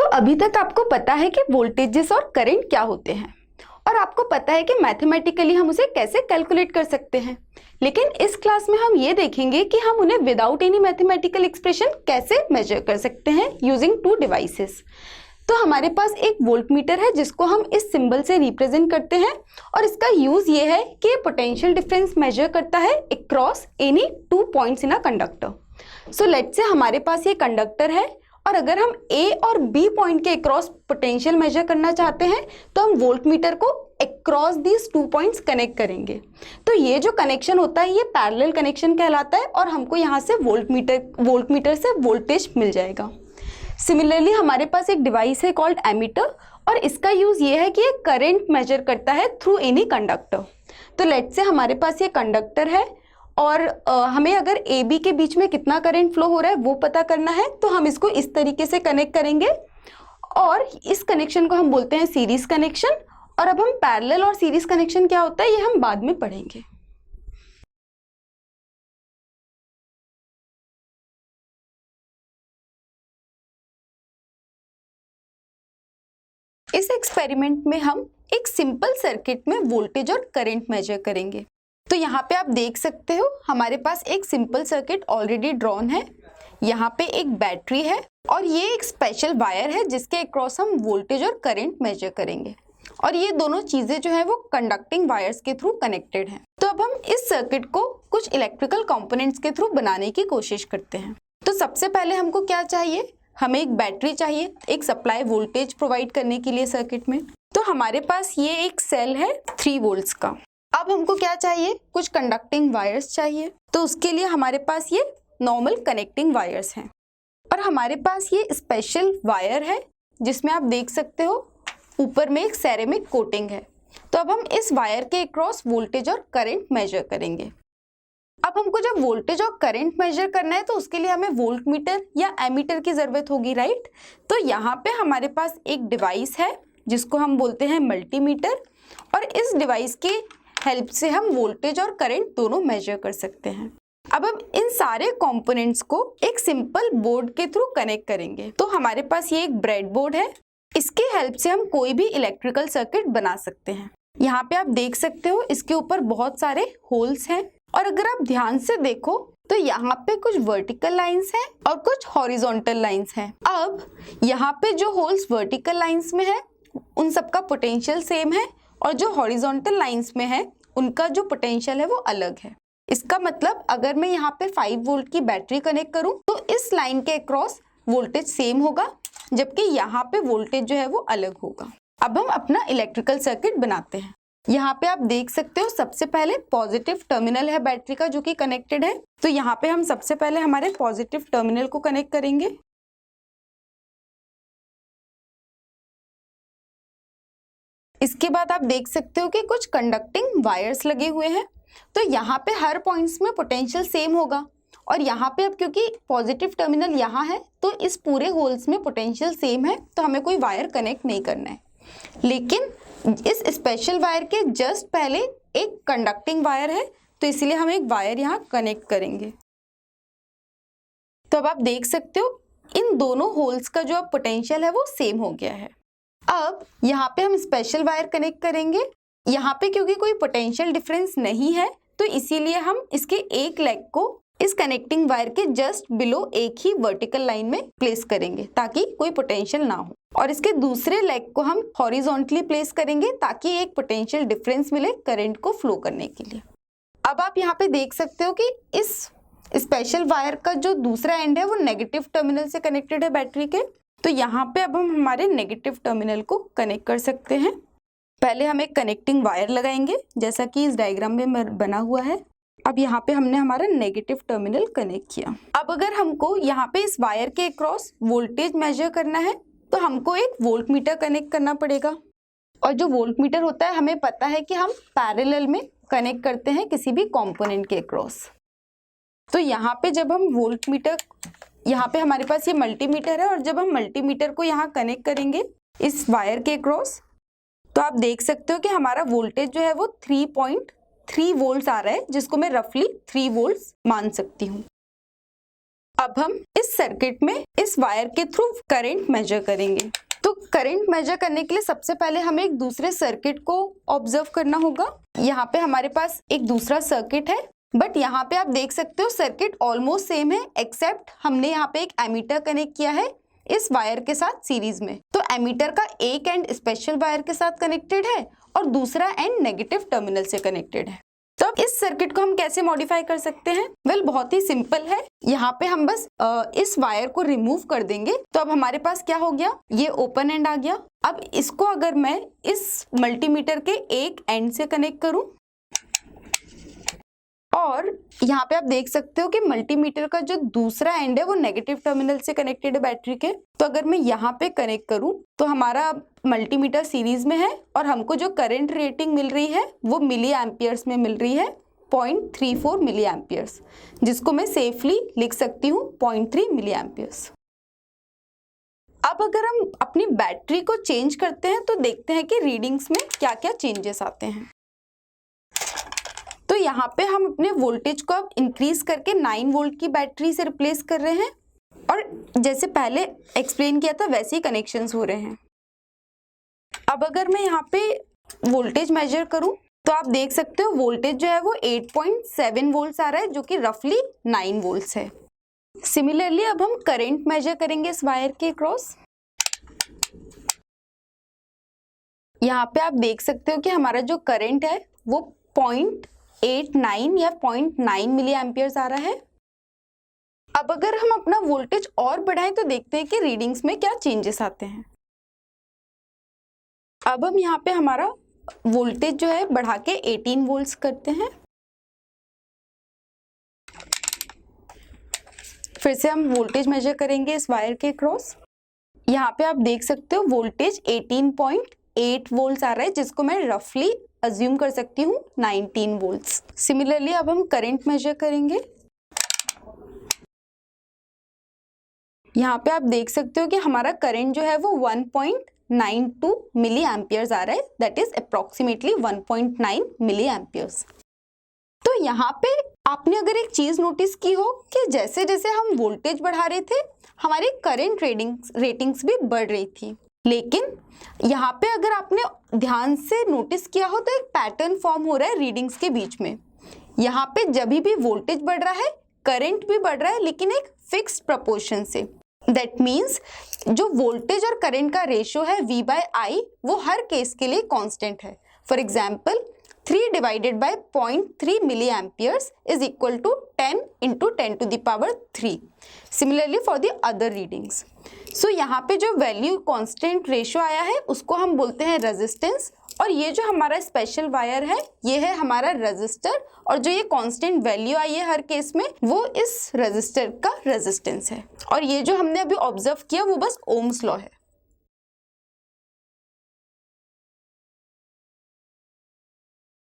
अभी तक आपको पता है कि वोल्टेजेस और करंट क्या होते हैं और आपको पता है कि मैथमेटिकली हम उसे कैसे कैलकुलेट कर सकते हैं। लेकिन इस क्लास में हम ये देखेंगे कि हम उन्हें विदाउट एनी मैथमेटिकल एक्सप्रेशन कैसे मेजर कर सकते हैं यूजिंग टू डिवाइसेस। तो हमारे पास एक वोल्टमीटर है जिसको हम इस सिंबल से रिप्रेजेंट करते हैं और इसका यूज ये है कि पोटेंशियल डिफरेंस मेजर करता है across any 2 points in a conductor. So let's say हमारे पास ये कंडक्टर है और अगर हम A और B पॉइंट के अक्रॉस पोटेंशियल मेजर करना चाहते हैं तो हम वोल्टमीटर को अक्रॉस दीज 2 पॉइंट्स कनेक्ट करेंगे। तो ये जो कनेक्शन होता है ये पैरेलल कनेक्शन कहलाता है और हमको यहाँ से वोल्टमीटर से वोल्टेज मिल जाएगा। सिमिलरली हमारे पास एक डिवाइस है कॉल्ड एमीटर और इसका यूज ये है कि ये करंट मेजर करता है थ्रू एनी कंडक्टर। तो लेट्स से हमारे पास ये कंडक्टर है और हमें अगर ए बी के बीच में कितना करंट फ्लो हो रहा है वो पता करना है, तो हम इसको इस तरीके से कनेक्ट करेंगे और इस कनेक्शन को हम बोलते हैं सीरीज कनेक्शन। और अब हम पैरेलल और सीरीज कनेक्शन क्या होता है ये हम बाद में पढ़ेंगे। इस एक्सपेरिमेंट में हम एक सिंपल सर्किट में वोल्टेज और करंट मेजर करेंगे। तो यहाँ पे आप देख सकते हो हमारे पास एक सिंपल सर्किट ऑलरेडी ड्रॉन है। यहाँ पे एक बैटरी है और ये एक स्पेशल वायर है जिसके अक्रॉस हम वोल्टेज और करंट मेजर करेंगे और ये दोनों चीजें जो है वो कंडक्टिंग वायर्स के थ्रू कनेक्टेड हैं। तो अब हम इस सर्किट को कुछ इलेक्ट्रिकल कंपोनेंट्स के थ्रू बनाने की कोशिश करते हैं। तो सबसे पहले हमको क्या चाहिए, हमें एक बैटरी चाहिए एक सप्लाई वोल्टेज प्रोवाइड करने के लिए सर्किट में। तो हमारे पास ये एक सेल है 3 वोल्ट्स का। अब हमको क्या चाहिए, कुछ कंडक्टिंग वायर्स चाहिए। तो उसके लिए हमारे पास ये नॉर्मल कनेक्टिंग वायर्स हैं और हमारे पास ये स्पेशल वायर है जिसमें आप देख सकते हो ऊपर में एक सेरेमिक कोटिंग है। तो अब हम इस वायर के अक्रॉस वोल्टेज और करंट मेजर करेंगे। अब हमको जब वोल्टेज और करंट मेजर करना है तो उसके लिए हमें वोल्टमीटर या एमीटर की जरूरत होगी, राइट। तो यहाँ पे हमारे पास एक डिवाइस है जिसको हम बोलते हैं मल्टीमीटर और इस डिवाइस की हेल्प से हम वोल्टेज और करंट दोनों मेजर कर सकते हैं। अब हम इन सारे कंपोनेंट्स को एक सिंपल बोर्ड के थ्रू कनेक्ट करेंगे। तो हमारे पास ये एक ब्रेड बोर्ड है, इसके हेल्प से हम कोई भी इलेक्ट्रिकल सर्किट बना सकते हैं। यहाँ पे आप देख सकते हो इसके ऊपर बहुत सारे होल्स हैं और अगर आप ध्यान से देखो तो यहाँ पे कुछ वर्टिकल लाइंस हैं और कुछ हॉरिजॉन्टल लाइंस हैं। अब यहाँ पे जो होल्स वर्टिकल लाइंस में है उन सबका पोटेंशियल सेम है और जो हॉरिजॉन्टल लाइंस में है उनका जो पोटेंशियल है वो अलग है। इसका मतलब अगर मैं यहाँ पे 5 वोल्ट की बैटरी कनेक्ट करूँ तो इस लाइन के अक्रॉस वोल्टेज सेम होगा जबकि यहाँ पे वोल्टेज जो है वो अलग होगा। अब हम अपना इलेक्ट्रिकल सर्किट बनाते हैं। यहाँ पे आप देख सकते हो सबसे पहले पॉजिटिव टर्मिनल है बैटरी का जो कि कनेक्टेड है। तो यहाँ पे हम सबसे पहले हमारे पॉजिटिव टर्मिनल को कनेक्ट करेंगे। इसके बाद आप देख सकते हो कि कुछ कंडक्टिंग वायर्स लगे हुए हैं। तो यहाँ पे हर पॉइंट्स में पोटेंशियल सेम होगा और यहाँ पे अब क्योंकि पॉजिटिव टर्मिनल यहाँ है तो इस पूरे होल्स में पोटेंशियल सेम है तो हमें कोई वायर कनेक्ट नहीं करना है। लेकिन इस स्पेशल वायर के जस्ट पहले एक कंडक्टिंग वायर है तो इसलिए हम एक वायर यहाँ कनेक्ट करेंगे। तो अब आप देख सकते हो इन दोनों होल्स का जो अब पोटेंशियल है वो सेम हो गया है। अब यहाँ पे हम स्पेशल वायर कनेक्ट करेंगे। यहाँ पे क्योंकि कोई पोटेंशियल डिफरेंस नहीं है तो इसीलिए हम इसके एक लेग को इस कनेक्टिंग वायर के जस्ट बिलो एक ही वर्टिकल लाइन में प्लेस करेंगे ताकि कोई पोटेंशियल ना हो और इसके दूसरे लेग को हम हॉरिजॉन्टली प्लेस करेंगे ताकि एक पोटेंशियल डिफरेंस मिले करंट को फ्लो करने के लिए। अब आप यहाँ पे देख सकते हो कि इस स्पेशल वायर का जो दूसरा एंड है वो नेगेटिव टर्मिनल से कनेक्टेड है बैटरी के। तो यहाँ पे अब हम हमारे नेगेटिव टर्मिनल को कनेक्ट कर सकते हैं। पहले हम एक कनेक्टिंग वायर लगाएंगे जैसा कि इस डायग्राम में बना हुआ है। अब यहाँ पे हमने हमारा नेगेटिव टर्मिनल कनेक्ट किया। अब अगर हमको यहाँ पे इस वायर के अक्रॉस वोल्टेज मेजर करना है तो हमको एक वोल्टमीटर कनेक्ट करना पड़ेगा और जो वोल्टमीटर होता है हमें पता है कि हम पैरेलल में कनेक्ट करते हैं किसी भी कंपोनेंट के अक्रॉस। तो यहाँ पे जब हम वोल्टमीटर, यहाँ पे हमारे पास ये मल्टीमीटर है और जब हम मल्टीमीटर को यहाँ कनेक्ट करेंगे इस वायर के अक्रॉस तो आप देख सकते हो कि हमारा वोल्टेज जो है वो 3.3 वोल्ट्स आ रहा है जिसको मैं रफली 3 वोल्ट्स मान सकती हूँ। अब हम इस सर्किट में इस वायर के थ्रू करंट मेजर करेंगे। तो करंट मेजर करने के लिए सबसे पहले हमें एक दूसरे सर्किट को ऑब्जर्व करना होगा। यहाँ पे हमारे पास एक दूसरा सर्किट है, बट यहाँ पे आप देख सकते हो सर्किट ऑलमोस्ट सेम है, एक्सेप्ट हमने यहाँ पे एक एमीटर कनेक्ट किया है इस वायर के साथ सीरीज में। तो एमीटर का एक एंड स्पेशल वायर के साथ कनेक्टेड है और दूसरा एंड नेगेटिव टर्मिनल से कनेक्टेड है। तो अब इस सर्किट को हम कैसे मॉडिफाई कर सकते हैं? वेल, बहुत ही सिंपल है। यहाँ पे हम बस इस वायर को रिमूव कर देंगे। तो अब हमारे पास क्या हो गया, ये ओपन एंड आ गया। अब इसको अगर मैं इस मल्टीमीटर के एक एंड से कनेक्ट करूं, और यहाँ पे आप देख सकते हो कि मल्टीमीटर का जो दूसरा एंड है वो नेगेटिव टर्मिनल से कनेक्टेड है बैटरी के। तो अगर मैं यहाँ पे कनेक्ट करूँ तो हमारा मल्टीमीटर सीरीज में है और हमको जो करंट रेटिंग मिल रही है वो मिली एम्पियर्स में मिल रही है, 0.34 मिली एम्पियर्स, जिसको मैं सेफली लिख सकती हूँ 0.3 मिली एम्पियर्स। अब अगर हम अपनी बैटरी को चेंज करते हैं तो देखते हैं कि रीडिंग्स में क्या क्या चेंजेस आते हैं। तो यहाँ पे हम अपने वोल्टेज को अब इंक्रीज करके 9 वोल्ट की बैटरी से रिप्लेस कर रहे हैं, और जैसे पहले एक्सप्लेन किया था वैसे ही कनेक्शंस हो रहे हैं। अब अगर मैं यहाँ पे वोल्टेज मेजर करूँ तो आप देख सकते हो वोल्टेज जो है वो 8.7 वोल्ट्स आ रहा है, जो कि रफली 9 वोल्ट्स है। सिमिलरली अब हम करंट मेजर करेंगे इस वायर के क्रॉस। यहाँ पे आप देख सकते हो कि हमारा जो करंट है वो 0.89 या 0.9 मिली एम्पियर्स आ रहा है। अब अगर हम अपना वोल्टेज और बढ़ाएं तो देखते हैं कि रीडिंग्स में क्या चेंजेस आते हैं। अब हम यहाँ पे हमारा वोल्टेज जो है बढ़ा के 18 वोल्ट्स करते हैं। फिर से हम वोल्टेज मेजर करेंगे इस वायर के क्रॉस। यहाँ पे आप देख सकते हो वोल्टेज 18.8 वोल्ट्स आ रहा है, जिसको मैं रफली अज्यूम कर सकती हूँ 19 वोल्ट्स। सिमिलरली अब हम करंट मेजर करेंगे। यहाँ पे आप देख सकते हो कि हमारा करंट जो है वो 1.92 मिली एम्पियर्स आ रहा है, that is approximately 1.9 milli amperes. तो यहाँ पे आपने अगर एक चीज नोटिस की हो कि जैसे जैसे हम वोल्टेज बढ़ा रहे थे हमारी करंट रेटिंग्स भी बढ़ रही थी, लेकिन यहाँ पे अगर आपने ध्यान से नोटिस किया हो तो एक पैटर्न फॉर्म हो रहा है रीडिंग्स के बीच में। यहाँ पे जब भी वोल्टेज बढ़ रहा है करंट भी बढ़ रहा है, लेकिन एक फिक्स्ड प्रपोर्शन से। दैट मीन्स जो वोल्टेज और करंट का रेशियो है V/I वो हर केस के लिए कांस्टेंट है। For example 3 divided by 0.3 milli amperes is equal to 10 into 10 to the power 3। Similarly for the other readings. So यहाँ पे जो वैल्यू कांस्टेंट रेशियो आया है उसको हम बोलते हैं रेजिस्टेंस, और ये जो हमारा स्पेशल वायर है ये है हमारा रेजिस्टर, और जो ये कांस्टेंट वैल्यू आई है हर केस में वो इस रेजिस्टर का रेजिस्टेंस है। और ये जो हमने अभी ऑब्जर्व किया वो बस ओम्स लॉ है।